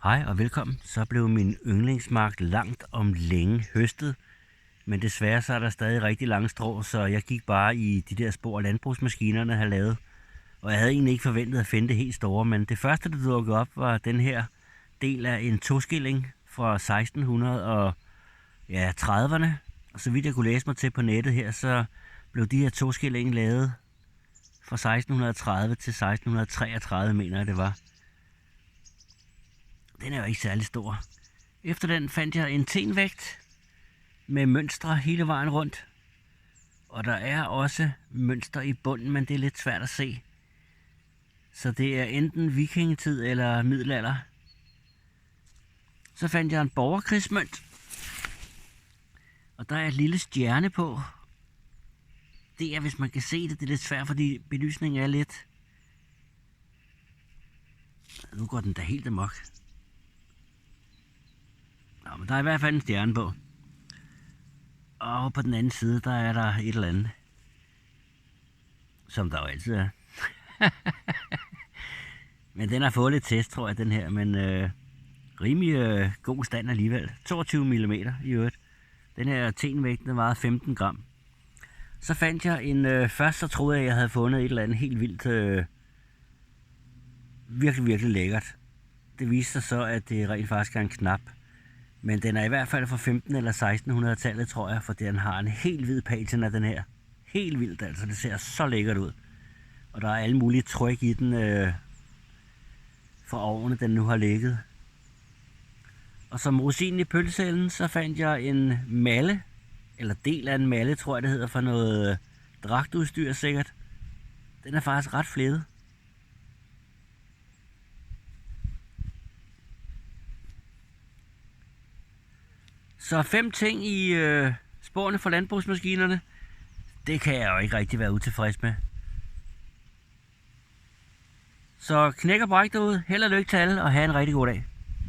Hej og velkommen. Så blev min yndlingsmark langt om længe høstet, men desværre så er der stadig rigtig lange strå, så jeg gik bare i de der spor, landbrugsmaskinerne har lavet. Og jeg havde egentlig ikke forventet at finde det helt store, men det første, der dukkede op, var den her del af en toskilling fra 1630'erne. Og så vidt jeg kunne læse mig til på nettet her, så blev de her toskilling lavet fra 1630 til 1633, mener jeg det var. Den er jo ikke særlig stor. Efter den fandt jeg en tenvægt med mønstre hele vejen rundt. Og der er også mønster i bunden, men det er lidt svært at se. Så det er enten vikingetid eller middelalder. Så fandt jeg en borgerkrigsmønt. Og der er et lille stjerne på. Det er, hvis man kan se det, det er lidt svært, fordi belysningen er lidt. Nu går den da helt amok. Nå, men der er i hvert fald en stjerne på. Og på den anden side, der er der et eller andet. Som der jo altid er. Men den har fået lidt test, tror jeg, den her. Men rimelig god stand alligevel. 22 mm i øvrigt. Den her tenvægt, den vejede 15 gram. Så fandt jeg en... først så troede jeg havde fundet et eller andet helt vildt... virkelig lækkert. Det viste sig så, at det rent faktisk er en knap. Men den er i hvert fald fra 1500- eller 1600-tallet, tror jeg, for den har en helt hvid patina, den her. Helt vildt, altså. Det ser så lækkert ud. Og der er alle mulige tryk i den fra årene, den nu har ligget. Og som rosinen i pølseælden, så fandt jeg en malle, eller del af en malle, tror jeg det hedder, for noget dragtudstyr sikkert. Den er faktisk ret fledet. Så 5 ting i sporene for landbrugsmaskinerne, det kan jeg jo ikke rigtig være utilfreds med. Så knæk og bræk derude, held og lykke til alle, og have en rigtig god dag.